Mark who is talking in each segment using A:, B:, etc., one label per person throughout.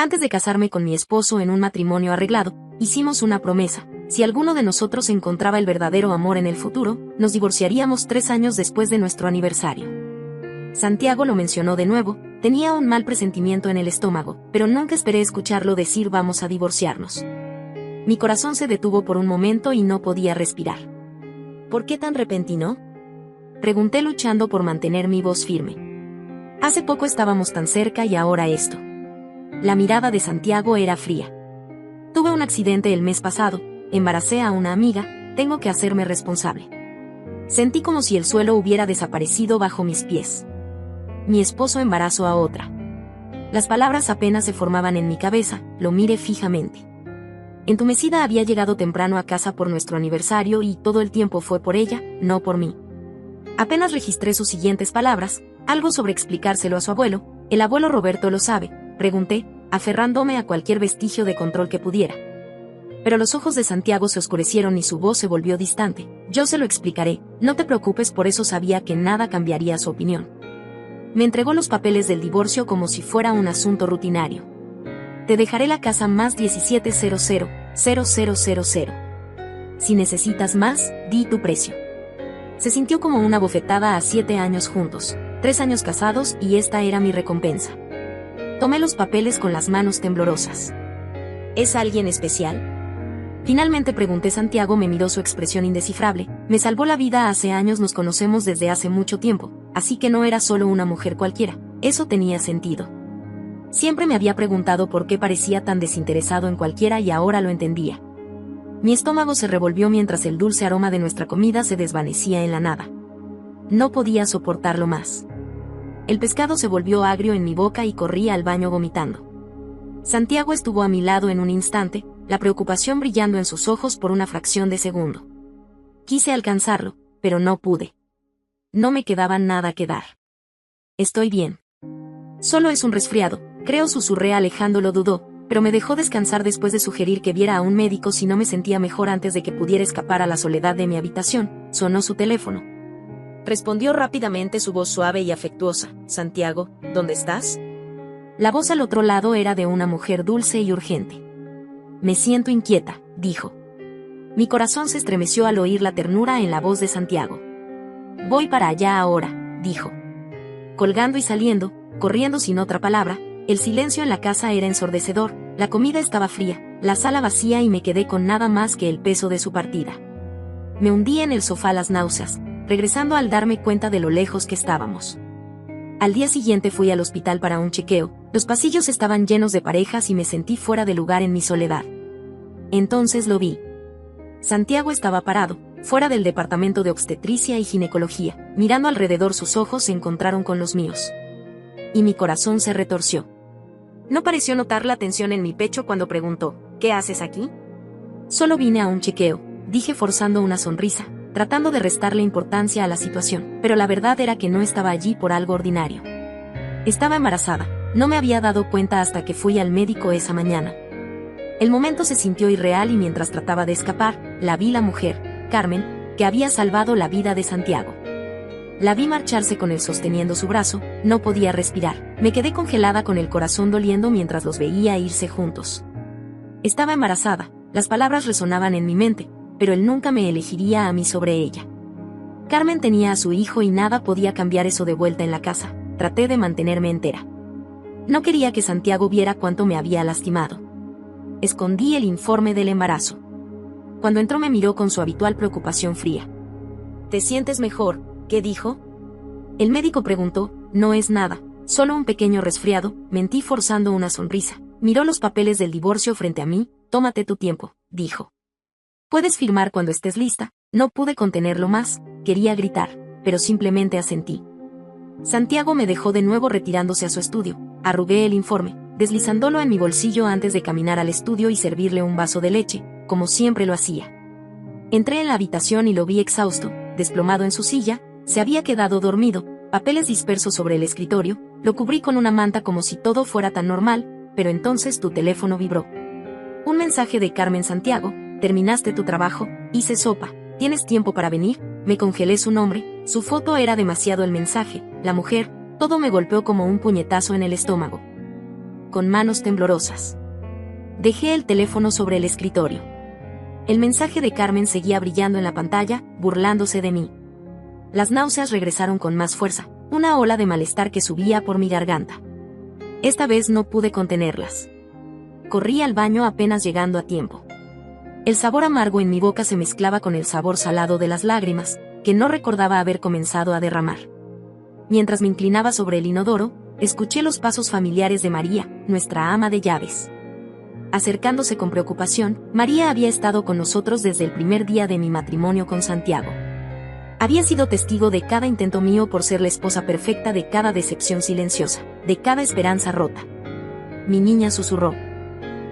A: Antes de casarme con mi esposo en un matrimonio arreglado, hicimos una promesa. Si alguno de nosotros encontraba el verdadero amor en el futuro, nos divorciaríamos 3 años después de nuestro aniversario. Santiago lo mencionó de nuevo, tenía un mal presentimiento en el estómago, pero nunca esperé escucharlo decir vamos a divorciarnos. Mi corazón se detuvo por un momento y no podía respirar. ¿Por qué tan repentino?, pregunté luchando por mantener mi voz firme. Hace poco estábamos tan cerca y ahora esto. La mirada de Santiago era fría. Tuve un accidente el mes pasado, embaracé a una amiga, tengo que hacerme responsable. Sentí como si el suelo hubiera desaparecido bajo mis pies. Mi esposo embarazó a otra. Las palabras apenas se formaban en mi cabeza, lo miré fijamente. Entumecida había llegado temprano a casa por nuestro aniversario y todo el tiempo fue por ella, no por mí. Apenas registré sus siguientes palabras, algo sobre explicárselo a su abuelo. ¿El abuelo Roberto lo sabe?, pregunté, aferrándome a cualquier vestigio de control que pudiera. Pero los ojos de Santiago se oscurecieron y su voz se volvió distante. Yo se lo explicaré, no te preocupes, por eso sabía que nada cambiaría su opinión. Me entregó los papeles del divorcio como si fuera un asunto rutinario. Te dejaré la casa más 17000000. Si necesitas más, di tu precio. Se sintió como una bofetada a 7 años juntos, 3 años casados y esta era mi recompensa. Tomé los papeles con las manos temblorosas. ¿Es alguien especial?, finalmente pregunté. Santiago me miró, su expresión indescifrable. Me salvó la vida hace años, nos conocemos desde hace mucho tiempo, así que no era solo una mujer cualquiera, eso tenía sentido. Siempre me había preguntado por qué parecía tan desinteresado en cualquiera y ahora lo entendía. Mi estómago se revolvió mientras el dulce aroma de nuestra comida se desvanecía en la nada. No podía soportarlo más. El pescado se volvió agrio en mi boca y corrí al baño vomitando. Santiago estuvo a mi lado en un instante, la preocupación brillando en sus ojos por una fracción de segundo. Quise alcanzarlo, pero no pude. No me quedaba nada que dar. Estoy bien. Solo es un resfriado, creo, susurré. Alejandro lo dudó, pero me dejó descansar después de sugerir que viera a un médico si no me sentía mejor antes de que pudiera escapar a la soledad de mi habitación. Sonó su teléfono. Respondió rápidamente, su voz suave y afectuosa. Santiago, ¿dónde estás? La voz al otro lado era de una mujer dulce y urgente. Me siento inquieta, dijo. Mi corazón se estremeció al oír la ternura en la voz de Santiago. Voy para allá ahora, dijo. Colgando y saliendo, corriendo sin otra palabra, el silencio en la casa era ensordecedor, la comida estaba fría, la sala vacía y me quedé con nada más que el peso de su partida. Me hundí en el sofá, las náuseas, regresando al darme cuenta de lo lejos que estábamos. Al día siguiente fui al hospital para un chequeo, los pasillos estaban llenos de parejas y me sentí fuera de lugar en mi soledad. Entonces lo vi. Santiago estaba parado, fuera del departamento de obstetricia y ginecología, mirando alrededor. Sus ojos se encontraron con los míos. Y mi corazón se retorció. No pareció notar la tensión en mi pecho cuando preguntó, ¿qué haces aquí? Solo vine a un chequeo, dije forzando una sonrisa, tratando de restarle importancia a la situación, pero la verdad era que no estaba allí por algo ordinario. Estaba embarazada, no me había dado cuenta hasta que fui al médico esa mañana. El momento se sintió irreal y mientras trataba de escapar, la vi, la mujer, Carmen, que había salvado la vida de Santiago. La vi marcharse con él sosteniendo su brazo, no podía respirar, me quedé congelada con el corazón doliendo mientras los veía irse juntos. Estaba embarazada, las palabras resonaban en mi mente, pero él nunca me elegiría a mí sobre ella. Carmen tenía a su hijo y nada podía cambiar eso. De vuelta en la casa, traté de mantenerme entera. No quería que Santiago viera cuánto me había lastimado. Escondí el informe del embarazo. Cuando entró me miró con su habitual preocupación fría. ¿Te sientes mejor? ¿Qué dijo? El médico preguntó. No es nada, solo un pequeño resfriado, mentí forzando una sonrisa. Miró los papeles del divorcio frente a mí. Tómate tu tiempo, dijo. Puedes firmar cuando estés lista. No pude contenerlo más, quería gritar, pero simplemente asentí. Santiago me dejó de nuevo retirándose a su estudio. Arrugué el informe, deslizándolo en mi bolsillo antes de caminar al estudio y servirle un vaso de leche, como siempre lo hacía. Entré en la habitación y lo vi exhausto, desplomado en su silla. Se había quedado dormido, papeles dispersos sobre el escritorio. Lo cubrí con una manta como si todo fuera tan normal, pero entonces tu teléfono vibró. Un mensaje de Carmen. Santiago, terminaste tu trabajo, hice sopa, ¿tienes tiempo para venir? Me congelé. Su nombre, su foto, era demasiado. El mensaje, la mujer, todo me golpeó como un puñetazo en el estómago. con manos temblorosas. Dejé el teléfono sobre el escritorio. El mensaje de Carmen seguía brillando en la pantalla, burlándose de mí. Las náuseas regresaron con más fuerza, una ola de malestar que subía por mi garganta. Esta vez no pude contenerlas. Corrí al baño apenas llegando a tiempo. El sabor amargo en mi boca se mezclaba con el sabor salado de las lágrimas, que no recordaba haber comenzado a derramar. Mientras me inclinaba sobre el inodoro, escuché los pasos familiares de María, nuestra ama de llaves. Acercándose con preocupación, María había estado con nosotros desde el primer día de mi matrimonio con Santiago. Había sido testigo de cada intento mío por ser la esposa perfecta, de cada decepción silenciosa, de cada esperanza rota. Mi niña susurró,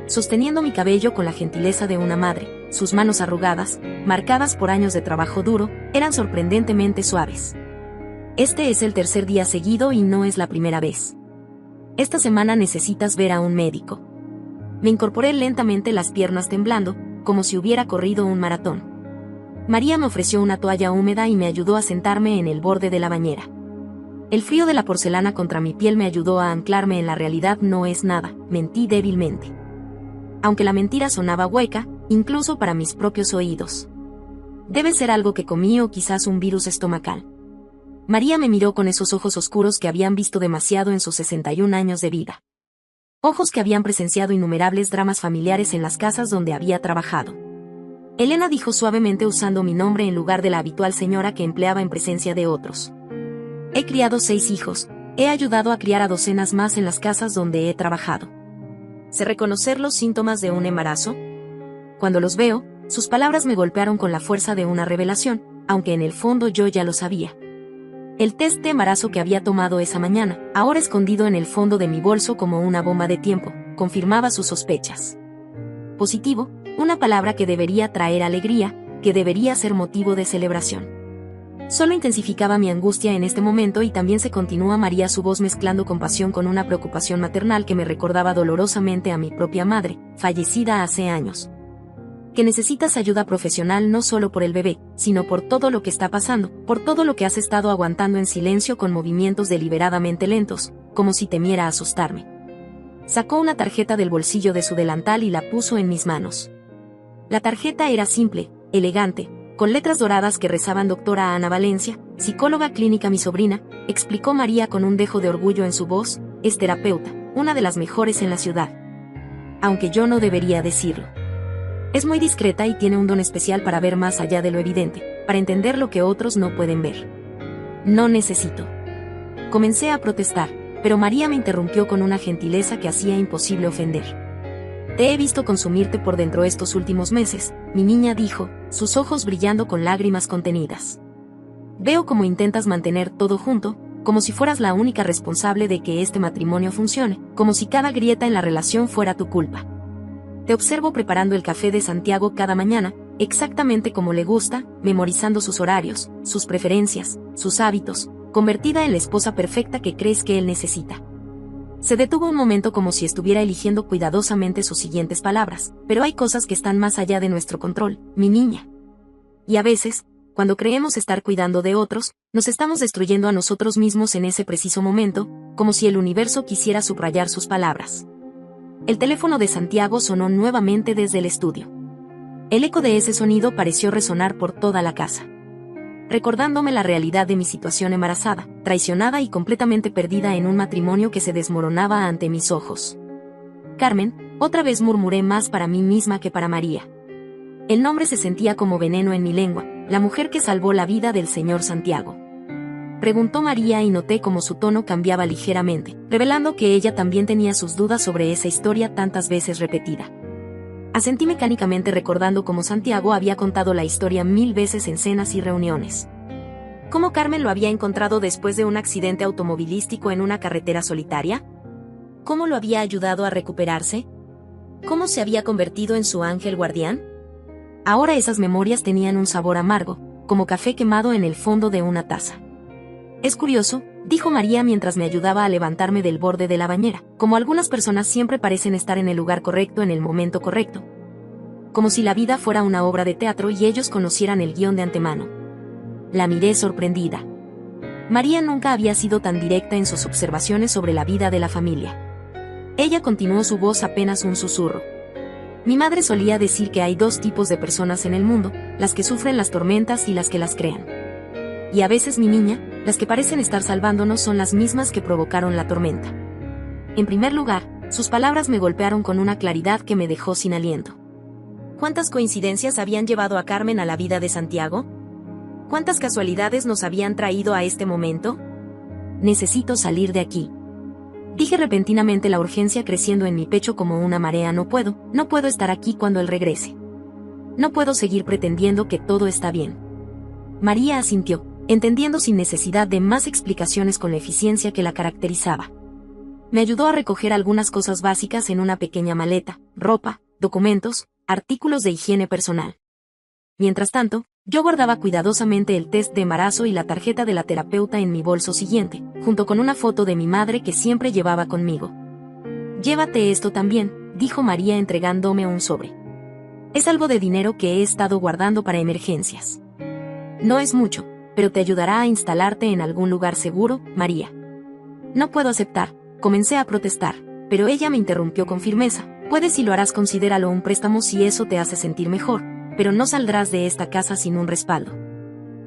A: sosteniendo mi cabello con la gentileza de una madre. Sus manos arrugadas, marcadas por años de trabajo duro, eran sorprendentemente suaves. Este es el tercer día seguido y no es la primera vez. Esta semana necesitas ver a un médico. Me incorporé lentamente, las piernas temblando, como si hubiera corrido un maratón. María me ofreció una toalla húmeda y me ayudó a sentarme en el borde de la bañera. El frío de la porcelana contra mi piel me ayudó a anclarme en la realidad. No es nada, mentí débilmente. Aunque la mentira sonaba hueca, incluso para mis propios oídos. Debe ser algo que comí o quizás un virus estomacal. María me miró con esos ojos oscuros que habían visto demasiado en sus 61 años de vida. Ojos que habían presenciado innumerables dramas familiares en las casas donde había trabajado. Elena, dijo suavemente usando mi nombre en lugar de la habitual señora que empleaba en presencia de otros. He criado 6 hijos, he ayudado a criar a docenas más en las casas donde he trabajado. ¿Sé reconocer los síntomas de un embarazo? Cuando los veo, sus palabras me golpearon con la fuerza de una revelación, aunque en el fondo yo ya lo sabía. El test de embarazo que había tomado esa mañana, ahora escondido en el fondo de mi bolso como una bomba de tiempo, confirmaba sus sospechas. Positivo, una palabra que debería traer alegría, que debería ser motivo de celebración. Solo intensificaba mi angustia en este momento. Y también se continúa, María, su voz mezclando compasión con una preocupación maternal que me recordaba dolorosamente a mi propia madre, fallecida hace años. Que necesitas ayuda profesional no solo por el bebé, sino por todo lo que está pasando, por todo lo que has estado aguantando en silencio, con movimientos deliberadamente lentos, como si temiera asustarme. Sacó una tarjeta del bolsillo de su delantal y la puso en mis manos. La tarjeta era simple, elegante, con letras doradas que rezaban: Doctora Ana Valencia, psicóloga clínica. Mi sobrina, explicó María con un dejo de orgullo en su voz, es terapeuta, una de las mejores en la ciudad. Aunque yo no debería decirlo. Es muy discreta y tiene un don especial para ver más allá de lo evidente, para entender lo que otros no pueden ver. No necesito. Comencé a protestar, pero María me interrumpió con una gentileza que hacía imposible ofender. Te he visto consumirte por dentro estos últimos meses, mi niña, dijo, sus ojos brillando con lágrimas contenidas. Veo cómo intentas mantener todo junto, como si fueras la única responsable de que este matrimonio funcione, como si cada grieta en la relación fuera tu culpa. Te observo preparando el café de Santiago cada mañana, exactamente como le gusta, memorizando sus horarios, sus preferencias, sus hábitos, convertida en la esposa perfecta que crees que él necesita. Se detuvo un momento como si estuviera eligiendo cuidadosamente sus siguientes palabras, pero hay cosas que están más allá de nuestro control, mi niña. Y a veces, cuando creemos estar cuidando de otros, nos estamos destruyendo a nosotros mismos en ese preciso momento, como si el universo quisiera subrayar sus palabras. El teléfono de Santiago sonó nuevamente desde el estudio. El eco de ese sonido pareció resonar por toda la casa, recordándome la realidad de mi situación: embarazada, traicionada y completamente perdida en un matrimonio que se desmoronaba ante mis ojos. Carmen, otra vez murmuré, más para mí misma que para María. El nombre se sentía como veneno en mi lengua, la mujer que salvó la vida del señor Santiago. Preguntó María y noté cómo su tono cambiaba ligeramente, revelando que ella también tenía sus dudas sobre esa historia tantas veces repetida. Asentí mecánicamente, recordando cómo Santiago había contado la historia 1000 veces en cenas y reuniones. ¿Cómo Carmen lo había encontrado después de un accidente automovilístico en una carretera solitaria? ¿Cómo lo había ayudado a recuperarse? ¿Cómo se había convertido en su ángel guardián? Ahora esas memorias tenían un sabor amargo, como café quemado en el fondo de una taza. Es curioso, dijo María mientras me ayudaba a levantarme del borde de la bañera, como algunas personas siempre parecen estar en el lugar correcto en el momento correcto. Como si la vida fuera una obra de teatro y ellos conocieran el guión de antemano. La miré sorprendida. María nunca había sido tan directa en sus observaciones sobre la vida de la familia. Ella continuó, su voz apenas un susurro. Mi madre solía decir que hay dos tipos de personas en el mundo, las que sufren las tormentas y las que las crean. Y a veces, mi niña, las que parecen estar salvándonos son las mismas que provocaron la tormenta. En primer lugar, sus palabras me golpearon con una claridad que me dejó sin aliento. ¿Cuántas coincidencias habían llevado a Carmen a la vida de Santiago? ¿Cuántas casualidades nos habían traído a este momento? Necesito salir de aquí. Dije repentinamente, la urgencia creciendo en mi pecho como una marea. No puedo estar aquí cuando él regrese. No puedo seguir pretendiendo que todo está bien. María asintió, entendiendo sin necesidad de más explicaciones con la eficiencia que la caracterizaba. Me ayudó a recoger algunas cosas básicas en una pequeña maleta: ropa, documentos, artículos de higiene personal. Mientras tanto, yo guardaba cuidadosamente el test de embarazo y la tarjeta de la terapeuta en mi bolso siguiente, junto con una foto de mi madre que siempre llevaba conmigo. Llévate esto también, dijo María entregándome un sobre. Es algo de dinero que he estado guardando para emergencias. No es mucho, pero te ayudará a instalarte en algún lugar seguro, María. No puedo aceptar, comencé a protestar, pero ella me interrumpió con firmeza. Puedes y lo harás, considéralo un préstamo si eso te hace sentir mejor, pero no saldrás de esta casa sin un respaldo.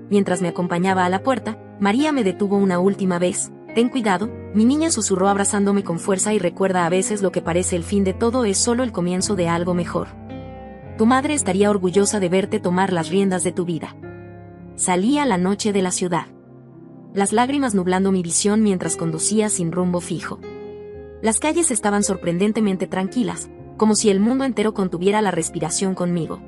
A: Mientras me acompañaba a la puerta, María me detuvo una última vez. Ten cuidado, mi niña, susurró abrazándome con fuerza, y recuerda, a veces lo que parece el fin de todo es solo el comienzo de algo mejor. Tu madre estaría orgullosa de verte tomar las riendas de tu vida. Salí a la noche de la ciudad. Las lágrimas nublando mi visión mientras conducía sin rumbo fijo. Las calles estaban sorprendentemente tranquilas, como si el mundo entero contuviera la respiración conmigo.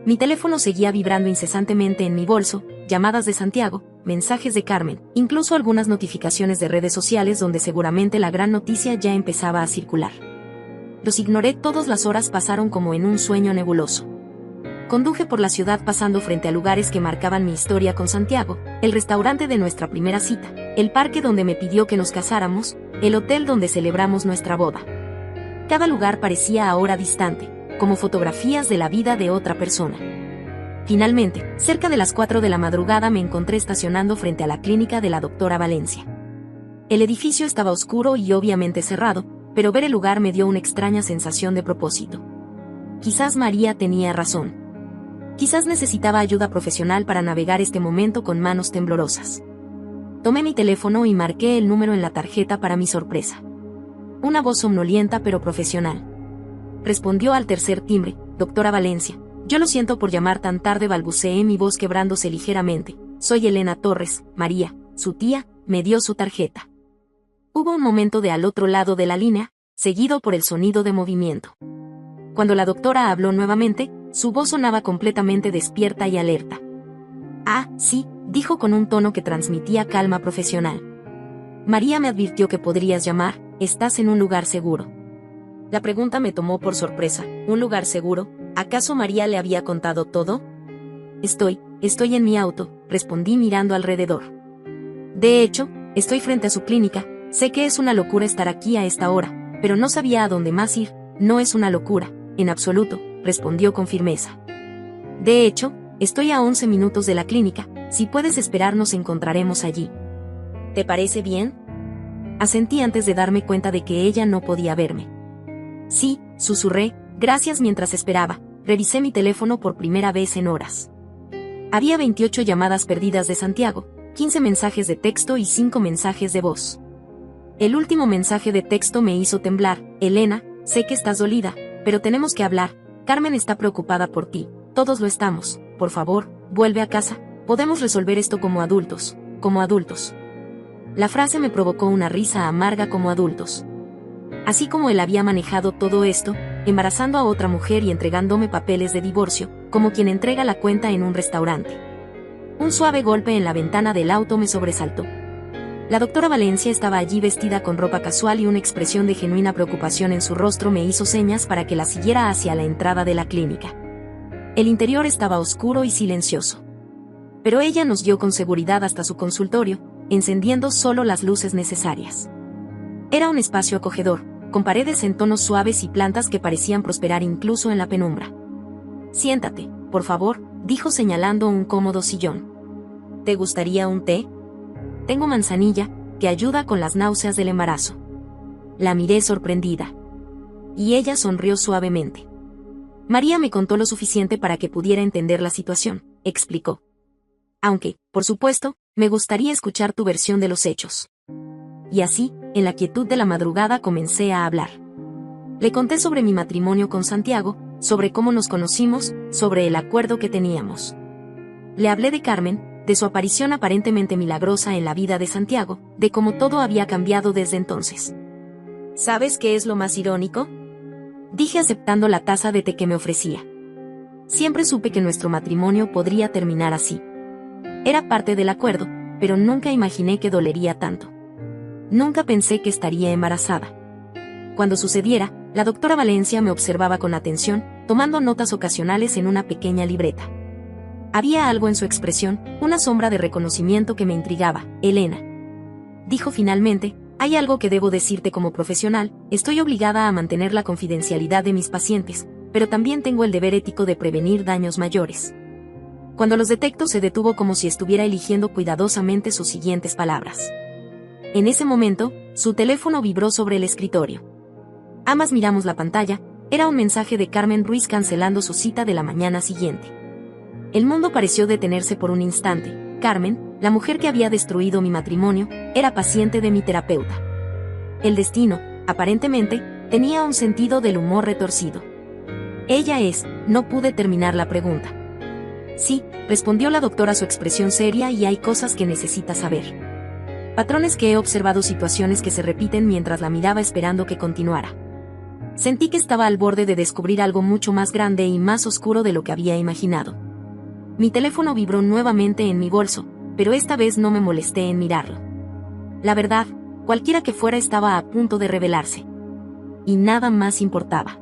A: Mi teléfono seguía vibrando incesantemente en mi bolso, llamadas de Santiago, mensajes de Carmen, incluso algunas notificaciones de redes sociales donde seguramente la gran noticia ya empezaba a circular. Los ignoré todos. Las horas pasaron como en un sueño nebuloso. Conduje por la ciudad pasando frente a lugares que marcaban mi historia con Santiago: el restaurante de nuestra primera cita, el parque donde me pidió que nos casáramos, el hotel donde celebramos nuestra boda. Cada lugar parecía ahora distante, como fotografías de la vida de otra persona. Finalmente, cerca de las 4 de la madrugada me encontré estacionando frente a la clínica de la doctora Valencia. El edificio estaba oscuro y obviamente cerrado, pero ver el lugar me dio una extraña sensación de propósito. Quizás María tenía razón. Quizás necesitaba ayuda profesional para navegar este momento con manos temblorosas. Tomé mi teléfono y marqué el número en la tarjeta. Para mi sorpresa, una voz somnolienta pero profesional respondió al tercer timbre. Doctora Valencia, yo lo siento por llamar tan tarde, balbuceé, mi voz quebrándose ligeramente. Soy Elena Torres. María, su tía, me dio su tarjeta. Hubo un momento de al otro lado de la línea, seguido por el sonido de movimiento. Cuando la doctora habló nuevamente, su voz sonaba completamente despierta y alerta. Ah, sí, dijo con un tono que transmitía calma profesional. María me advirtió que podrías llamar. Estás en un lugar seguro. La pregunta me tomó por sorpresa. ¿Un lugar seguro? ¿Acaso María le había contado todo? Estoy en mi auto, respondí mirando alrededor. De hecho, estoy frente a su clínica. Sé que es una locura estar aquí a esta hora, pero no sabía a dónde más ir. No es una locura, en absoluto, respondió con firmeza. De hecho, estoy a 11 minutos de la clínica. Si puedes esperar, nos encontraremos allí. ¿Te parece bien? Asentí antes de darme cuenta de que ella no podía verme. Sí, susurré, gracias. Mientras esperaba, revisé mi teléfono por primera vez en horas. Había 28 llamadas perdidas de Santiago, 15 mensajes de texto y 5 mensajes de voz. El último mensaje de texto me hizo temblar. Elena, sé que estás dolida, pero tenemos que hablar. Carmen está preocupada por ti. Todos lo estamos. Por favor, vuelve a casa. Podemos resolver esto como adultos. Como adultos. La frase me provocó una risa amarga. Como adultos. Así como él había manejado todo esto, embarazando a otra mujer y entregándome papeles de divorcio, como quien entrega la cuenta en un restaurante. Un suave golpe en la ventana del auto me sobresaltó. La doctora Valencia estaba allí vestida con ropa casual y una expresión de genuina preocupación en su rostro. Me hizo señas para que la siguiera hacia la entrada de la clínica. El interior estaba oscuro y silencioso. Pero ella nos guió con seguridad hasta su consultorio, encendiendo solo las luces necesarias. Era un espacio acogedor, con paredes en tonos suaves y plantas que parecían prosperar incluso en la penumbra. Siéntate, por favor, dijo señalando un cómodo sillón. ¿Te gustaría un té? Tengo manzanilla, que ayuda con las náuseas del embarazo. La miré sorprendida. Y ella sonrió suavemente. María me contó lo suficiente para que pudiera entender la situación, explicó. Aunque, por supuesto, me gustaría escuchar tu versión de los hechos. Y así, en la quietud de la madrugada comencé a hablar. Le conté sobre mi matrimonio con Santiago, sobre cómo nos conocimos, sobre el acuerdo que teníamos. Le hablé de Carmen, de su aparición aparentemente milagrosa en la vida de Santiago, de cómo todo había cambiado desde entonces. ¿Sabes qué es lo más irónico? Dije aceptando la taza de té que me ofrecía. Siempre supe que nuestro matrimonio podría terminar así. Era parte del acuerdo, pero nunca imaginé que dolería tanto. Nunca pensé que estaría embarazada. Cuando sucediera, la doctora Valencia me observaba con atención, tomando notas ocasionales en una pequeña libreta. Había algo en su expresión, una sombra de reconocimiento que me intrigaba. Elena, dijo finalmente, hay algo que debo decirte como profesional, estoy obligada a mantener la confidencialidad de mis pacientes, pero también tengo el deber ético de prevenir daños mayores. Cuando los detecto se detuvo como si estuviera eligiendo cuidadosamente sus siguientes palabras. En ese momento, su teléfono vibró sobre el escritorio. Ambas miramos la pantalla, era un mensaje de Carmen Ruiz cancelando su cita de la mañana siguiente. El mundo pareció detenerse por un instante. Carmen, la mujer que había destruido mi matrimonio, era paciente de mi terapeuta. El destino, aparentemente, tenía un sentido del humor retorcido. Ella es, no pude terminar la pregunta. Sí, respondió la doctora, su expresión seria, y hay cosas que necesitas saber. Patrones que he observado, situaciones que se repiten mientras la miraba esperando que continuara. Sentí que estaba al borde de descubrir algo mucho más grande y más oscuro de lo que había imaginado. Mi teléfono vibró nuevamente en mi bolso, pero esta vez no me molesté en mirarlo. La verdad, cualquiera que fuera, estaba a punto de revelarse. Y nada más importaba.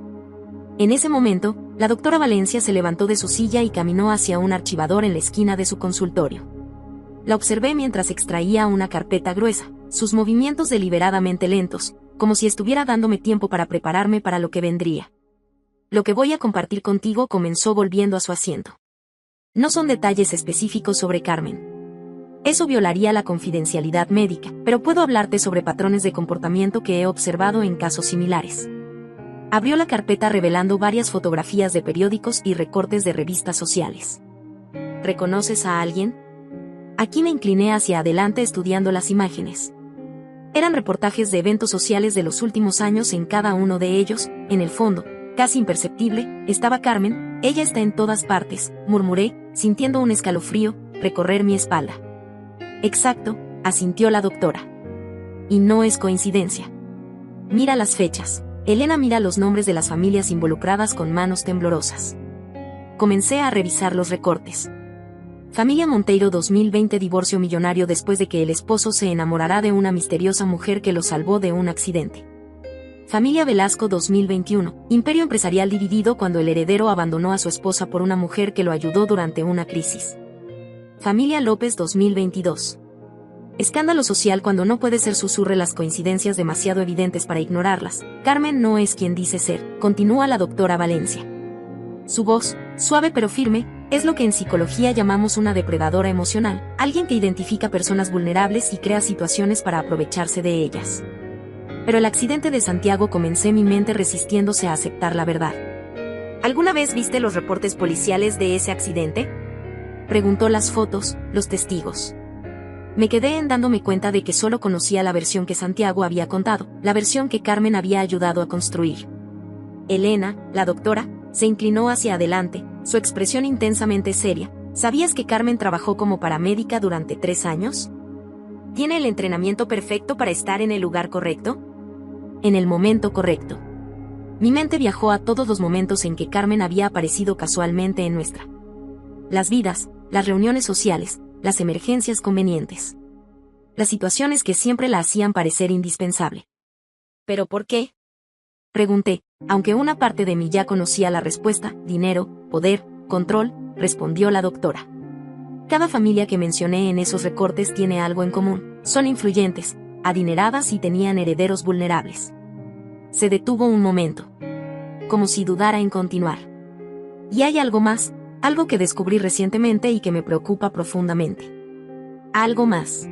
A: En ese momento, la doctora Valencia se levantó de su silla y caminó hacia un archivador en la esquina de su consultorio. La observé mientras extraía una carpeta gruesa, sus movimientos deliberadamente lentos, como si estuviera dándome tiempo para prepararme para lo que vendría. Lo que voy a compartir contigo, comenzó volviendo a su asiento. No son detalles específicos sobre Carmen. Eso violaría la confidencialidad médica, pero puedo hablarte sobre patrones de comportamiento que he observado en casos similares. Abrió la carpeta revelando varias fotografías de periódicos y recortes de revistas sociales. ¿Reconoces a alguien? Aquí me incliné hacia adelante estudiando las imágenes. Eran reportajes de eventos sociales de los últimos años. En cada uno de ellos, en el fondo, casi imperceptible, estaba Carmen. Ella está en todas partes, murmuré, sintiendo un escalofrío recorrer mi espalda. Exacto, asintió la doctora. Y no es coincidencia. Mira las fechas. Elena mira los nombres de las familias involucradas con manos temblorosas. Comencé a revisar los recortes. Familia Monteiro 2020, divorcio millonario después de que el esposo se enamorará de una misteriosa mujer que lo salvó de un accidente. Familia Velasco 2021, imperio empresarial dividido cuando el heredero abandonó a su esposa por una mujer que lo ayudó durante una crisis. Familia López 2022. Escándalo social cuando no puede ser, susurre las coincidencias demasiado evidentes para ignorarlas. Carmen no es quien dice ser, continúa la doctora Valencia. Su voz, suave pero firme, es lo que en psicología llamamos una depredadora emocional, alguien que identifica personas vulnerables y crea situaciones para aprovecharse de ellas. Pero el accidente de Santiago, comencé, mi mente resistiéndose a aceptar la verdad. ¿Alguna vez viste los reportes policiales de ese accidente? Preguntó. Las fotos, los testigos. Me quedé en dándome cuenta de que solo conocía la versión que Santiago había contado, la versión que Carmen había ayudado a construir. Elena, la doctora, se inclinó hacia adelante, su expresión intensamente seria. ¿Sabías que Carmen trabajó como paramédica durante 3 años? ¿Tiene el entrenamiento perfecto para estar en el lugar correcto? En el momento correcto. Mi mente viajó a todos los momentos en que Carmen había aparecido casualmente en nuestra. Las vidas, las reuniones sociales, las emergencias convenientes. Las situaciones que siempre la hacían parecer indispensable. ¿Pero por qué? Pregunté, aunque una parte de mí ya conocía la respuesta. Dinero, poder, control, respondió la doctora. Cada familia que mencioné en esos recortes tiene algo en común, son influyentes, adineradas y tenían herederos vulnerables. Se detuvo un momento, como si dudara en continuar. Y hay algo más, algo que descubrí recientemente y que me preocupa profundamente. ¿Algo más?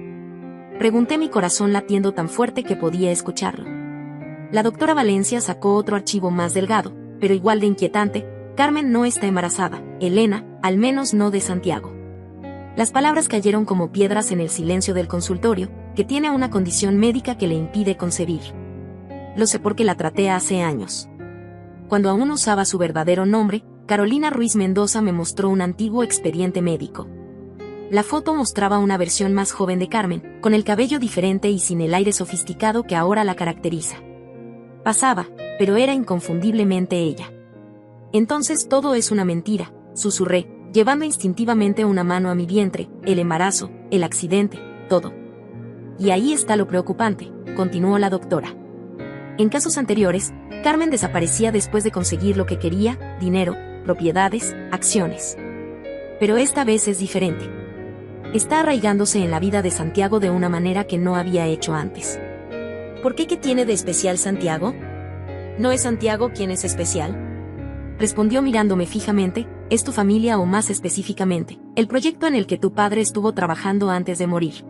A: Pregunté, mi corazón latiendo tan fuerte que podía escucharlo. La doctora Valencia sacó otro archivo más delgado, pero igual de inquietante. Carmen no está embarazada, Elena, al menos no de Santiago. Las palabras cayeron como piedras en el silencio del consultorio, que tiene una condición médica que le impide concebir. Lo sé porque la traté hace años. Cuando aún usaba su verdadero nombre, Carolina Ruiz Mendoza me mostró un antiguo expediente médico. La foto mostraba una versión más joven de Carmen, con el cabello diferente y sin el aire sofisticado que ahora la caracteriza. Pasaba, pero era inconfundiblemente ella. Entonces todo es una mentira, susurré, llevando instintivamente una mano a mi vientre, el embarazo, el accidente, todo. Y ahí está lo preocupante, continuó la doctora. En casos anteriores, Carmen desaparecía después de conseguir lo que quería, dinero, propiedades, acciones. Pero esta vez es diferente. Está arraigándose en la vida de Santiago de una manera que no había hecho antes. ¿Por qué? ¿Qué tiene de especial Santiago? ¿No es Santiago quien es especial? Respondió mirándome fijamente, es tu familia o más específicamente, el proyecto en el que tu padre estuvo trabajando antes de morir.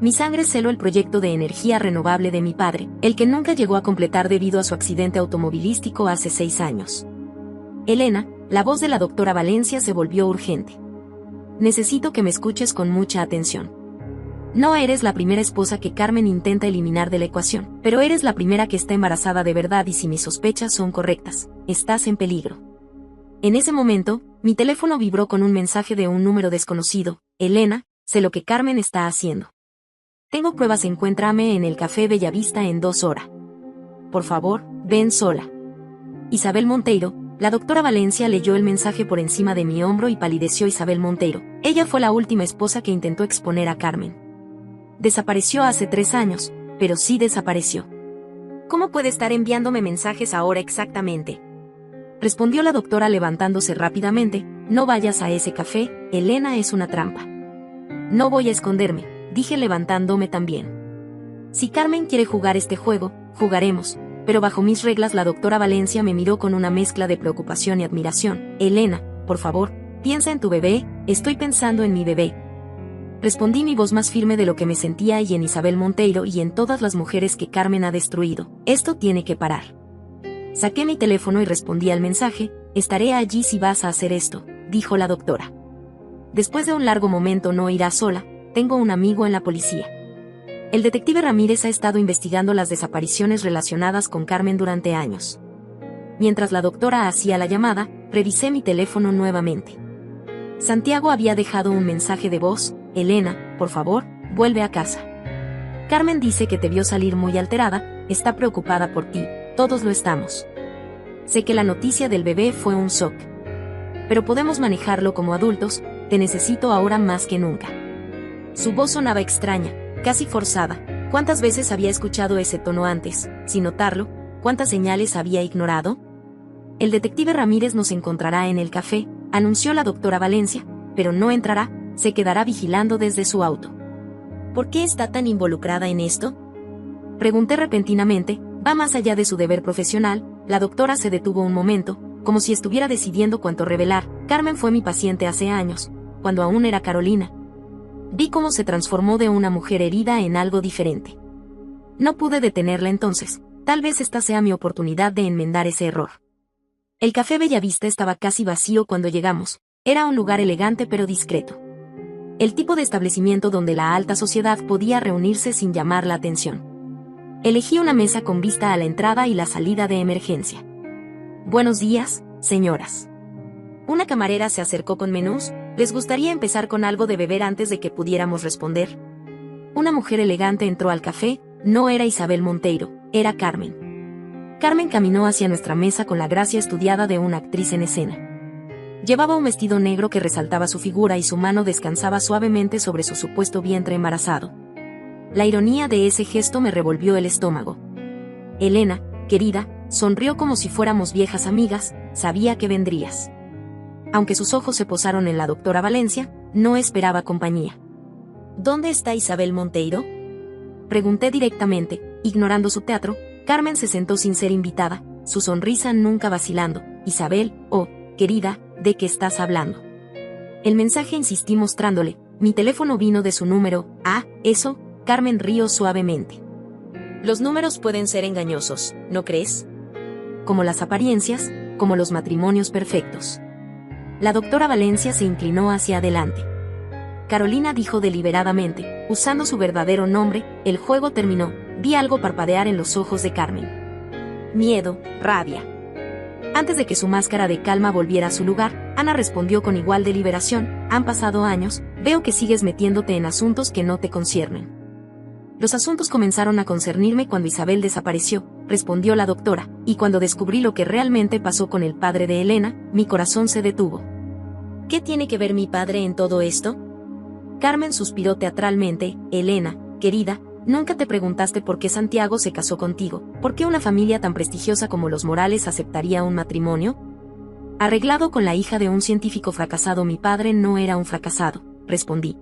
A: Mi sangre celó el proyecto de energía renovable de mi padre, el que nunca llegó a completar debido a su accidente automovilístico hace 6 años. Elena, la voz de la doctora Valencia se volvió urgente. Necesito que me escuches con mucha atención. No eres la primera esposa que Carmen intenta eliminar de la ecuación, pero eres la primera que está embarazada de verdad y si mis sospechas son correctas, estás en peligro. En ese momento, mi teléfono vibró con un mensaje de un número desconocido. Elena, sé lo que Carmen está haciendo. Tengo pruebas, encuéntrame en el Café Bellavista en 2 horas. Por favor, ven sola. Isabel Monteiro. La doctora Valencia leyó el mensaje por encima de mi hombro y palideció. Isabel Monteiro. Ella fue la última esposa que intentó exponer a Carmen. Desapareció hace 3 años, pero sí desapareció. ¿Cómo puede estar enviándome mensajes ahora exactamente? Respondió la doctora levantándose rápidamente. No vayas a ese café, Elena, es una trampa. No voy a esconderme, dije levantándome también. Si Carmen quiere jugar este juego, jugaremos, pero bajo mis reglas. La doctora Valencia me miró con una mezcla de preocupación y admiración. Elena, por favor, piensa en tu bebé. Estoy pensando en mi bebé. Respondí, mi voz más firme de lo que me sentía, y en Isabel Monteiro y en todas las mujeres que Carmen ha destruido. Esto tiene que parar. Saqué mi teléfono y respondí al mensaje. Estaré allí si vas a hacer esto, dijo la doctora. Después de un largo momento, no irás sola, tengo un amigo en la policía. El detective Ramírez ha estado investigando las desapariciones relacionadas con Carmen durante años. Mientras la doctora hacía la llamada, revisé mi teléfono nuevamente. Santiago había dejado un mensaje de voz. Elena, por favor, vuelve a casa. Carmen dice que te vio salir muy alterada, está preocupada por ti, todos lo estamos. Sé que la noticia del bebé fue un shock. Pero podemos manejarlo como adultos, te necesito ahora más que nunca. Su voz sonaba extraña, casi forzada. ¿Cuántas veces había escuchado ese tono antes, sin notarlo? ¿Cuántas señales había ignorado? El detective Ramírez nos encontrará en el café, anunció la doctora Valencia, pero no entrará, se quedará vigilando desde su auto. ¿Por qué está tan involucrada en esto? Pregunté repentinamente. Va más allá de su deber profesional. La doctora se detuvo un momento, como si estuviera decidiendo cuánto revelar. Carmen fue mi paciente hace años, cuando aún era Carolina. Vi cómo se transformó de una mujer herida en algo diferente. No pude detenerla entonces. Tal vez esta sea mi oportunidad de enmendar ese error. El Café Bellavista estaba casi vacío cuando llegamos. Era un lugar elegante pero discreto. El tipo de establecimiento donde la alta sociedad podía reunirse sin llamar la atención. Elegí una mesa con vista a la entrada y la salida de emergencia. Buenos días, señoras. Una camarera se acercó con menús. ¿Les gustaría empezar con algo de beber antes de que pudiéramos responder? Una mujer elegante entró al café. No era Isabel Monteiro, era Carmen. Carmen caminó hacia nuestra mesa con la gracia estudiada de una actriz en escena. Llevaba un vestido negro que resaltaba su figura y su mano descansaba suavemente sobre su supuesto vientre embarazado. La ironía de ese gesto me revolvió el estómago. Elena, querida, sonrió como si fuéramos viejas amigas, sabía que vendrías. Aunque sus ojos se posaron en la doctora Valencia, no esperaba compañía. ¿Dónde está Isabel Monteiro? Pregunté directamente, ignorando su teatro. Carmen se sentó sin ser invitada, su sonrisa nunca vacilando. Isabel, oh, querida, ¿de qué estás hablando? El mensaje, insistí mostrándole. Mi teléfono vino de su número. Ah, eso. Carmen rió suavemente. Los números pueden ser engañosos, ¿no crees? Como las apariencias, como los matrimonios perfectos. La doctora Valencia se inclinó hacia adelante. Carolina dijo deliberadamente, usando su verdadero nombre, el juego terminó. Vi algo parpadear en los ojos de Carmen. Miedo, rabia. Antes de que su máscara de calma volviera a su lugar, Ana respondió con igual deliberación, han pasado años, veo que sigues metiéndote en asuntos que no te conciernen. Los asuntos comenzaron a concernirme cuando Isabel desapareció, respondió la doctora, y cuando descubrí lo que realmente pasó con el padre de Elena, mi corazón se detuvo. ¿Qué tiene que ver mi padre en todo esto? Carmen suspiró teatralmente, Elena, querida, ¿nunca te preguntaste por qué Santiago se casó contigo? ¿Por qué una familia tan prestigiosa como los Morales aceptaría un matrimonio? Arreglado con la hija de un científico fracasado, mi padre no era un fracasado, respondí.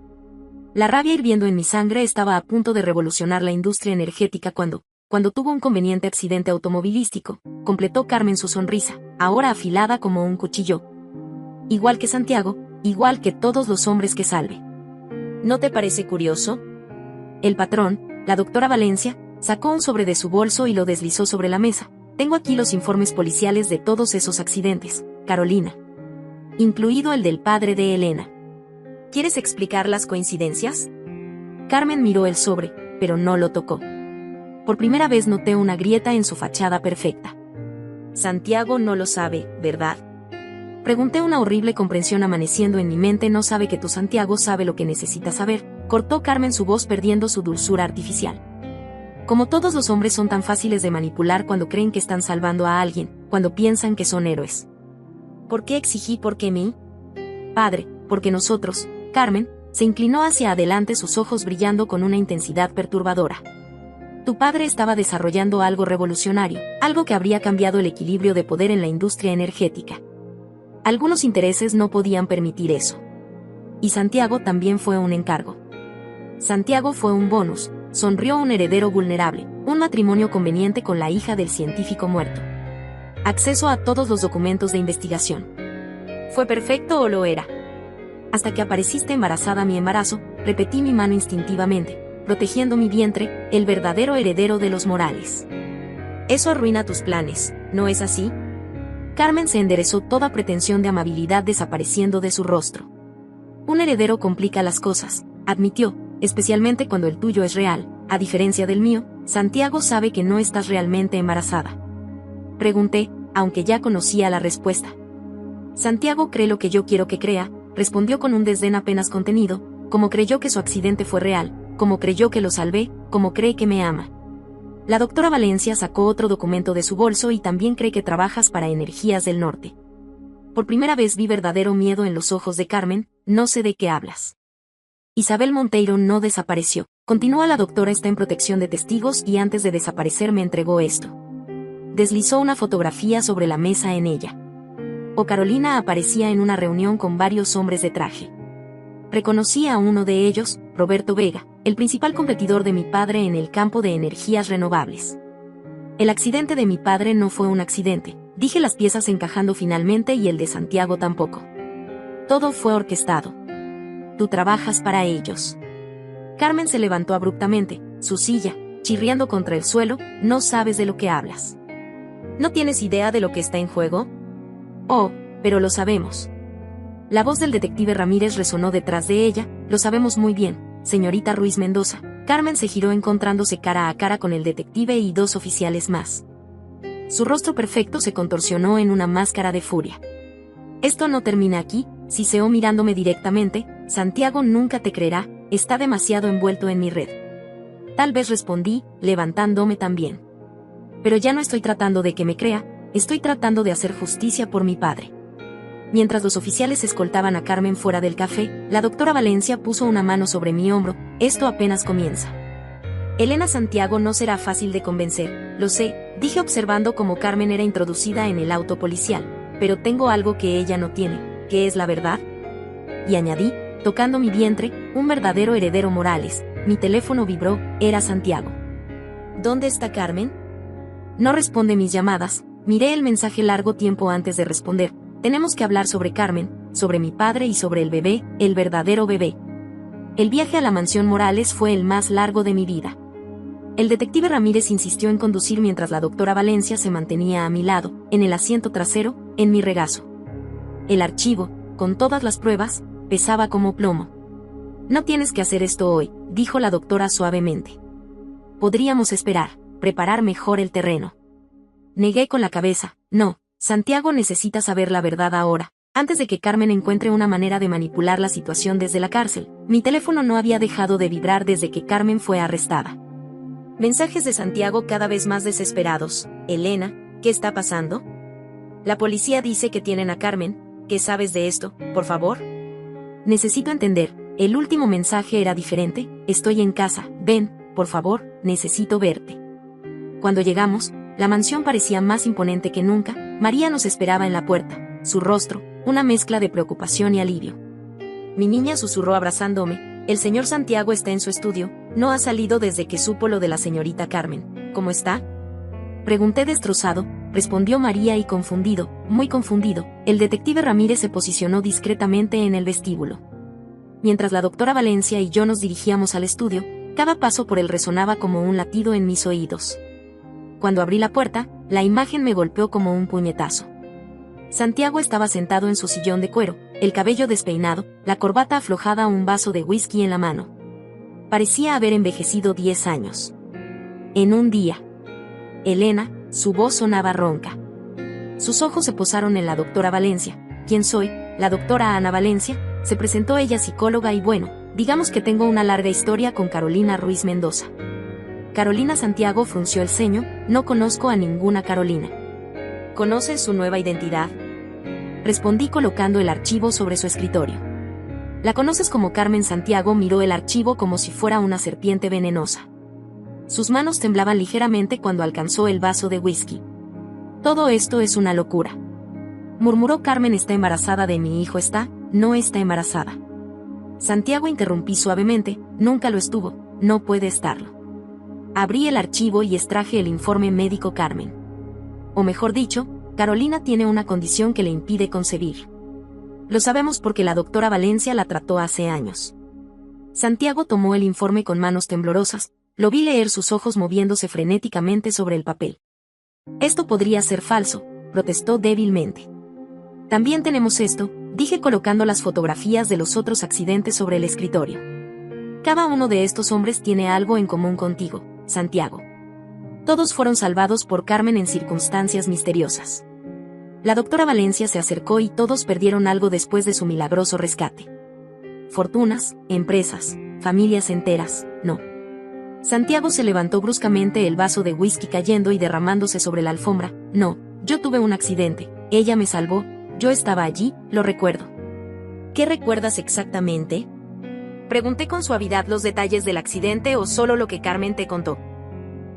A: La rabia hirviendo en mi sangre estaba a punto de revolucionar la industria energética cuando tuvo un conveniente accidente automovilístico, completó Carmen su sonrisa, ahora afilada como un cuchillo. Igual que Santiago, igual que todos los hombres que salve. ¿No te parece curioso? El patrón, la doctora Valencia, sacó un sobre de su bolso y lo deslizó sobre la mesa. Tengo aquí los informes policiales de todos esos accidentes, Carolina. Incluido el del padre de Elena. ¿Quieres explicar las coincidencias? Carmen miró el sobre, pero no lo tocó. Por primera vez noté una grieta en su fachada perfecta. Santiago no lo sabe, ¿verdad? Pregunté, una horrible comprensión amaneciendo en mi mente. No sabe que tu Santiago sabe lo que necesita saber, cortó Carmen, su voz perdiendo su dulzura artificial. Como todos los hombres son tan fáciles de manipular cuando creen que están salvando a alguien, cuando piensan que son héroes. ¿Por qué exigí? ¿Por qué mí? Padre, porque nosotros. Carmen se inclinó hacia adelante, sus ojos brillando con una intensidad perturbadora. Tu padre estaba desarrollando algo revolucionario, algo que habría cambiado el equilibrio de poder en la industria energética. Algunos intereses no podían permitir eso. Y Santiago también fue un encargo. Santiago fue un bonus, sonrió, un heredero vulnerable, un matrimonio conveniente con la hija del científico muerto. Acceso a todos los documentos de investigación. ¿Fue perfecto o lo era? Hasta que apareciste embarazada. Mi embarazo, repetí, mi mano instintivamente, protegiendo mi vientre, el verdadero heredero de los Morales. Eso arruina tus planes, ¿no es así? Carmen se enderezó, toda pretensión de amabilidad desapareciendo de su rostro. Un heredero complica las cosas, admitió, especialmente cuando el tuyo es real. A diferencia del mío, Santiago sabe que no estás realmente embarazada. Pregunté, aunque ya conocía la respuesta. Santiago cree lo que yo quiero que crea, respondió con un desdén apenas contenido, como creyó que su accidente fue real, como creyó que lo salvé, como cree que me ama. La doctora Valencia sacó otro documento de su bolso. Y también cree que trabajas para Energías del Norte. Por primera vez vi verdadero miedo en los ojos de Carmen. No sé de qué hablas. Isabel Monteiro no desapareció. Continúa, la doctora está en protección de testigos y antes de desaparecer me entregó esto. Deslizó una fotografía sobre la mesa. En ella, Carolina aparecía en una reunión con varios hombres de traje. Reconocí a uno de ellos, Roberto Vega, el principal competidor de mi padre en el campo de energías renovables. El accidente de mi padre no fue un accidente, dije, las piezas encajando finalmente, y el de Santiago tampoco. Todo fue orquestado. Tú trabajas para ellos. Carmen se levantó abruptamente, su silla, chirriando contra el suelo. No sabes de lo que hablas. ¿No tienes idea de lo que está en juego? Oh, pero lo sabemos. La voz del detective Ramírez resonó detrás de ella. Lo sabemos muy bien, señorita Ruiz Mendoza. Carmen se giró, encontrándose cara a cara con el detective y dos oficiales más. Su rostro perfecto se contorsionó en una máscara de furia. Esto no termina aquí, siseó mirándome directamente. Santiago nunca te creerá, está demasiado envuelto en mi red. Tal vez, respondí, levantándome también. Pero ya no estoy tratando de que me crea, estoy tratando de hacer justicia por mi padre. Mientras los oficiales escoltaban a Carmen fuera del café, la doctora Valencia puso una mano sobre mi hombro. Esto apenas comienza. Elena Santiago no será fácil de convencer, lo sé, dije observando cómo Carmen era introducida en el auto policial, pero tengo algo que ella no tiene, que es la verdad. Y añadí, tocando mi vientre, un verdadero heredero Morales. Mi teléfono vibró, era Santiago. ¿Dónde está Carmen? No responde mis llamadas. Miré el mensaje largo tiempo antes de responder. Tenemos que hablar sobre Carmen, sobre mi padre y sobre el bebé, el verdadero bebé. El viaje a la mansión Morales fue el más largo de mi vida. El detective Ramírez insistió en conducir mientras la doctora Valencia se mantenía a mi lado, en el asiento trasero, en mi regazo. El archivo, con todas las pruebas, pesaba como plomo. No tienes que hacer esto hoy, dijo la doctora suavemente. Podríamos esperar, preparar mejor el terreno. Negué con la cabeza. No, Santiago necesita saber la verdad ahora, antes de que Carmen encuentre una manera de manipular la situación desde la cárcel. Mi teléfono no había dejado de vibrar desde que Carmen fue arrestada. Mensajes de Santiago cada vez más desesperados. Elena, ¿qué está pasando? La policía dice que tienen a Carmen. ¿Qué sabes de esto, por favor? Necesito entender. El último mensaje era diferente. Estoy en casa. Ven, por favor, necesito verte. Cuando llegamos, la mansión parecía más imponente que nunca. María nos esperaba en la puerta. Su rostro, una mezcla de preocupación y alivio. Mi niña susurró abrazándome. El señor Santiago está en su estudio. No ha salido desde que supo lo de la señorita Carmen. ¿Cómo está? Pregunté destrozado, respondió María y confundido, muy confundido. El detective Ramírez se posicionó discretamente en el vestíbulo. Mientras la doctora Valencia y yo nos dirigíamos al estudio, cada paso por él resonaba como un latido en mis oídos. Cuando abrí la puerta, la imagen me golpeó como un puñetazo. Santiago estaba sentado en su sillón de cuero, el cabello despeinado, la corbata aflojada, un vaso de whisky en la mano. Parecía haber envejecido 10 años. En un día. Elena, su voz sonaba ronca. Sus ojos se posaron en la doctora Valencia. ¿Quién soy? La doctora Ana Valencia. Se presentó ella, psicóloga, y bueno, digamos que tengo una larga historia con Carolina Ruiz Mendoza. Carolina. Santiago frunció el ceño. No conozco a ninguna Carolina. ¿Conoces su nueva identidad? Respondí colocando el archivo sobre su escritorio. La conoces como Carmen. Santiago miró el archivo como si fuera una serpiente venenosa. Sus manos temblaban ligeramente cuando alcanzó el vaso de whisky. Todo esto es una locura. Murmuró. Carmen está embarazada de mi hijo. No está embarazada. Santiago interrumpí suavemente. Nunca lo estuvo, no puede estarlo. Abrí el archivo y extraje el informe médico. Carmen. O mejor dicho, Carolina tiene una condición que le impide concebir. Lo sabemos porque la doctora Valencia la trató hace años. Santiago tomó el informe con manos temblorosas. Lo vi leer, sus ojos moviéndose frenéticamente sobre el papel. Esto podría ser falso, protestó débilmente. También tenemos esto, dije colocando las fotografías de los otros accidentes sobre el escritorio. Cada uno de estos hombres tiene algo en común contigo, Santiago. Todos fueron salvados por Carmen en circunstancias misteriosas. La doctora Valencia se acercó y todos perdieron algo después de su milagroso rescate. Fortunas, empresas, familias enteras, no. Santiago se levantó bruscamente, el vaso de whisky cayendo y derramándose sobre la alfombra. No, yo tuve un accidente, ella me salvó, yo estaba allí, lo recuerdo. ¿Qué recuerdas exactamente? Pregunté con suavidad. ¿Los detalles del accidente o solo lo que Carmen te contó?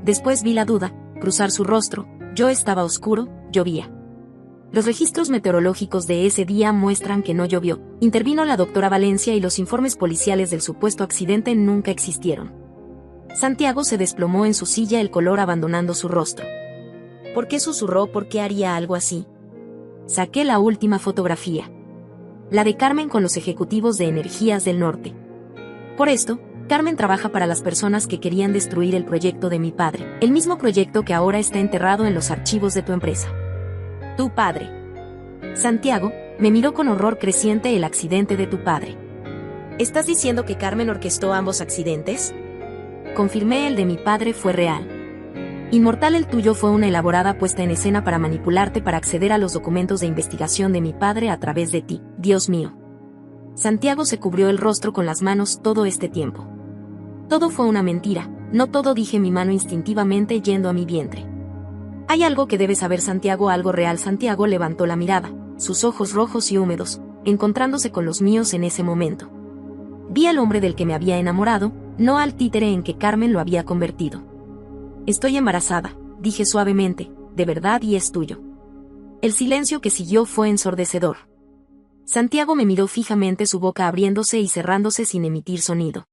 A: Después vi la duda cruzar su rostro. Yo estaba oscuro, llovía. Los registros meteorológicos de ese día muestran que no llovió, intervino la doctora Valencia, y los informes policiales del supuesto accidente nunca existieron. Santiago se desplomó en su silla, el color abandonando su rostro. ¿Por qué susurró? ¿Por qué haría algo así? Saqué la última fotografía. La de Carmen con los ejecutivos de Energías del Norte. Por esto, Carmen trabaja para las personas que querían destruir el proyecto de mi padre, el mismo proyecto que ahora está enterrado en los archivos de tu empresa. Tu padre. Santiago me miró con horror creciente. El accidente de tu padre. ¿Estás diciendo que Carmen orquestó ambos accidentes? Confirmé, el de mi padre fue real. Inmortal, el tuyo fue una elaborada puesta en escena para manipularte, para acceder a los documentos de investigación de mi padre a través de ti. Dios mío. Santiago se cubrió el rostro con las manos. Todo este tiempo. Todo fue una mentira. No todo, dije, mi mano instintivamente yendo a mi vientre. Hay algo que debes saber, Santiago, algo real. Santiago levantó la mirada, sus ojos rojos y húmedos, encontrándose con los míos en ese momento. Vi al hombre del que me había enamorado, no al títere en que Carmen lo había convertido. Estoy embarazada, dije suavemente, de verdad, y es tuyo. El silencio que siguió fue ensordecedor. Santiago me miró fijamente, su boca abriéndose y cerrándose sin emitir sonido.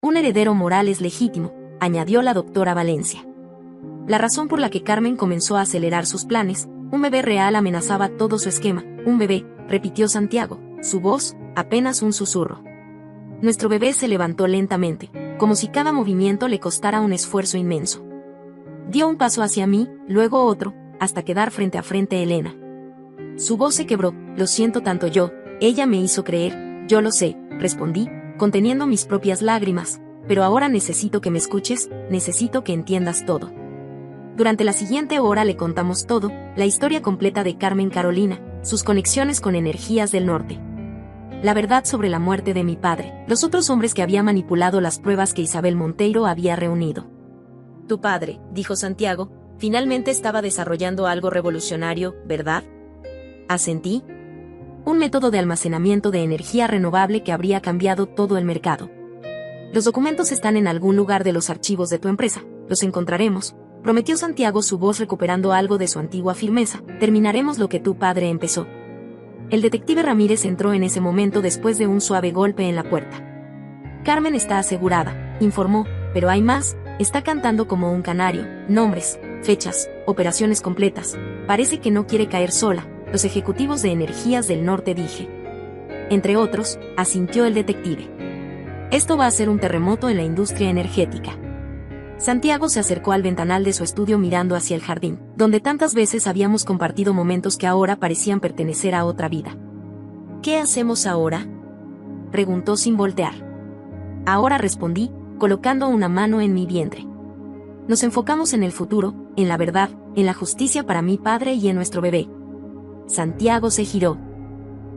A: Un heredero moral es legítimo, añadió la doctora Valencia. La razón por la que Carmen comenzó a acelerar sus planes, un bebé real amenazaba todo su esquema. Un bebé, repitió Santiago, su voz, apenas un susurro. Nuestro bebé se levantó lentamente. como si cada movimiento le costara un esfuerzo inmenso. Dio un paso hacia mí, luego otro, hasta quedar frente a frente Elena. Su voz se quebró. Lo siento tanto yo, ella me hizo creer, yo lo sé, respondí, conteniendo mis propias lágrimas, pero ahora necesito que me escuches, necesito que entiendas todo. Durante la siguiente hora le contamos todo, la historia completa de Carmen Carolina, sus conexiones con energías del norte. La verdad sobre la muerte de mi padre, los otros hombres que había manipulado las pruebas que Isabel Monteiro había reunido. Tu padre, dijo Santiago, finalmente estaba desarrollando algo revolucionario, ¿verdad? Asentí. Un método de almacenamiento de energía renovable que habría cambiado todo el mercado. Los documentos están en algún lugar de los archivos de tu empresa, los encontraremos, prometió Santiago, su voz recuperando algo de su antigua firmeza. Terminaremos lo que tu padre empezó. El detective Ramírez entró en ese momento después de un suave golpe en la puerta. Carmen está asegurada, informó, pero hay más, está cantando como un canario, nombres, fechas, operaciones completas, parece que no quiere caer sola, los ejecutivos de energías del norte dije. Entre otros, asintió el detective. Esto va a ser un terremoto en la industria energética. Santiago se acercó al ventanal de su estudio mirando hacia el jardín, donde tantas veces habíamos compartido momentos que ahora parecían pertenecer a otra vida. ¿Qué hacemos ahora?, preguntó sin voltear. Ahora, respondí, colocando una mano en mi vientre. Nos enfocamos en el futuro, en la verdad, en la justicia para mi padre y en nuestro bebé. Santiago se giró.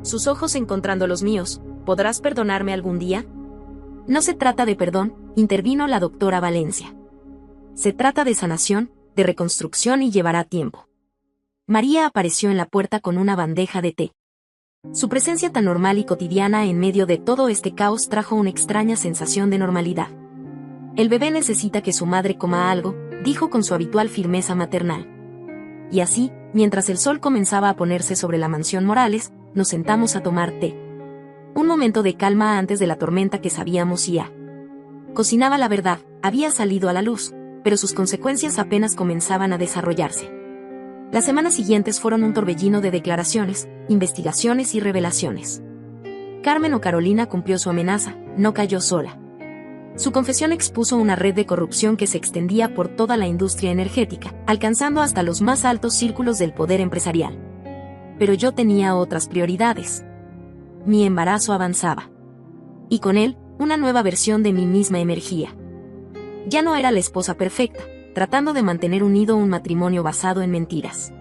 A: Sus ojos encontrando los míos. ¿Podrás perdonarme algún día? No se trata de perdón, intervino la doctora Valencia. Se trata de sanación, de reconstrucción y llevará tiempo. María apareció en la puerta con una bandeja de té. Su presencia tan normal y cotidiana en medio de todo este caos trajo una extraña sensación de normalidad. El bebé necesita que su madre coma algo, dijo con su habitual firmeza maternal. Y así, mientras el sol comenzaba a ponerse sobre la mansión Morales, nos sentamos a tomar té. Un momento de calma antes de la tormenta que sabíamos ya. Cocinaba la verdad, había salido a la luz, pero sus consecuencias apenas comenzaban a desarrollarse. Las semanas siguientes fueron un torbellino de declaraciones, investigaciones y revelaciones. Carmen o Carolina cumplió su amenaza, no cayó sola. Su confesión expuso una red de corrupción que se extendía por toda la industria energética, alcanzando hasta los más altos círculos del poder empresarial. Pero yo tenía otras prioridades. Mi embarazo avanzaba. Y con él, una nueva versión de mí misma emergía. Ya no era la esposa perfecta, tratando de mantener unido un matrimonio basado en mentiras.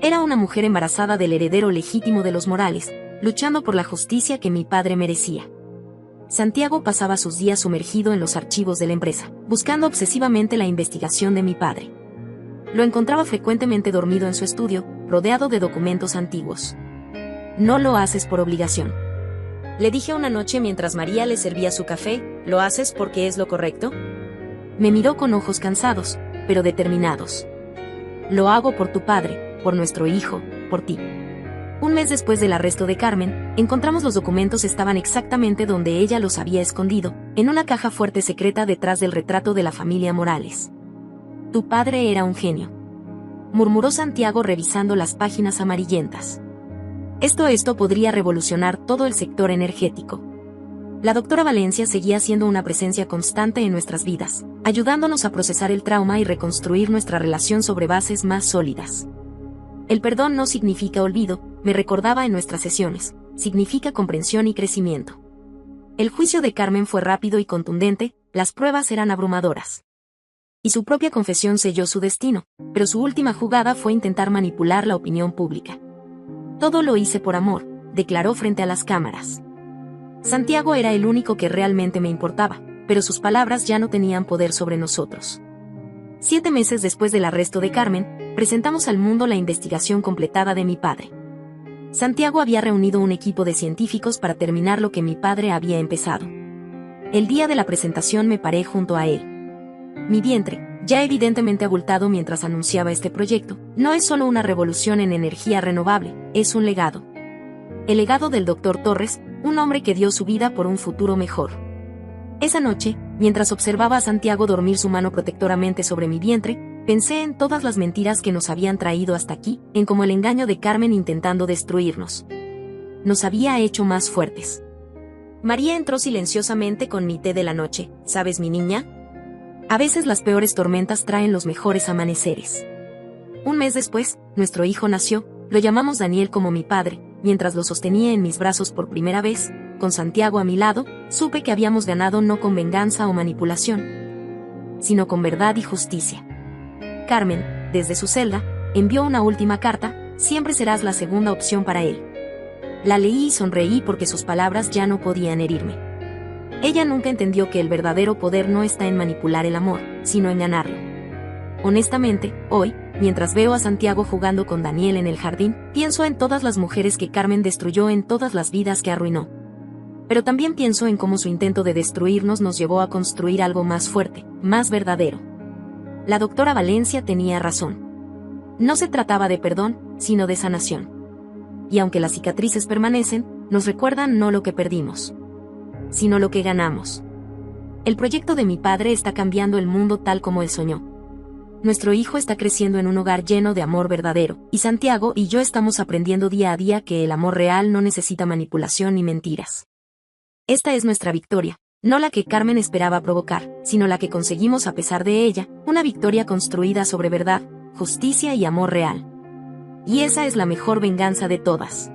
A: Era una mujer embarazada del heredero legítimo de los Morales, luchando por la justicia que mi padre merecía. Santiago pasaba sus días sumergido en los archivos de la empresa, buscando obsesivamente la investigación de mi padre. Lo encontraba frecuentemente dormido en su estudio, rodeado de documentos antiguos. No lo haces por obligación. Le dije una noche mientras María le servía su café, ¿lo haces porque es lo correcto? Me miró con ojos cansados, pero determinados. Lo hago por tu padre, por nuestro hijo, por ti. Un mes después del arresto de Carmen, encontramos los documentos estaban exactamente donde ella los había escondido, en una caja fuerte secreta detrás del retrato de la familia Morales. Tu padre era un genio, murmuró Santiago revisando las páginas amarillentas. Esto podría revolucionar todo el sector energético. La doctora Valencia seguía siendo una presencia constante en nuestras vidas, ayudándonos a procesar el trauma y reconstruir nuestra relación sobre bases más sólidas. El perdón no significa olvido, me recordaba en nuestras sesiones, significa comprensión y crecimiento. El juicio de Carmen fue rápido y contundente, las pruebas eran abrumadoras. Y su propia confesión selló su destino, pero su última jugada fue intentar manipular la opinión pública. Todo lo hice por amor, declaró frente a las cámaras. Santiago era el único que realmente me importaba, pero sus palabras ya no tenían poder sobre nosotros. 7 meses después del arresto de Carmen, presentamos al mundo la investigación completada de mi padre. Santiago había reunido un equipo de científicos para terminar lo que mi padre había empezado. El día de la presentación me paré junto a él. Mi vientre, ya evidentemente abultado mientras anunciaba este proyecto, no es solo una revolución en energía renovable, es un legado. El legado del Dr. Torres, un hombre que dio su vida por un futuro mejor. Esa noche, mientras observaba a Santiago dormir su mano protectoramente sobre mi vientre, pensé en todas las mentiras que nos habían traído hasta aquí, en cómo el engaño de Carmen intentando destruirnos nos había hecho más fuertes. María entró silenciosamente con mi té de la noche. ¿Sabes, mi niña? A veces las peores tormentas traen los mejores amaneceres. Un mes después, nuestro hijo nació. Lo llamamos Daniel como mi padre. Mientras lo sostenía en mis brazos por primera vez, con Santiago a mi lado, supe que habíamos ganado no con venganza o manipulación, sino con verdad y justicia. Carmen, desde su celda, envió una última carta: siempre serás la segunda opción para él. La leí y sonreí porque sus palabras ya no podían herirme. Ella nunca entendió que el verdadero poder no está en manipular el amor, sino en ganarlo. Honestamente, hoy, mientras veo a Santiago jugando con Daniel en el jardín, pienso en todas las mujeres que Carmen destruyó, en todas las vidas que arruinó. Pero también pienso en cómo su intento de destruirnos nos llevó a construir algo más fuerte, más verdadero. La doctora Valencia tenía razón. No se trataba de perdón, sino de sanación. Y aunque las cicatrices permanecen, nos recuerdan no lo que perdimos, sino lo que ganamos. El proyecto de mi padre está cambiando el mundo tal como él soñó. Nuestro hijo está creciendo en un hogar lleno de amor verdadero, y Santiago y yo estamos aprendiendo día a día que el amor real no necesita manipulación ni mentiras. Esta es nuestra victoria, no la que Carmen esperaba provocar, sino la que conseguimos a pesar de ella, una victoria construida sobre verdad, justicia y amor real. Y esa es la mejor venganza de todas.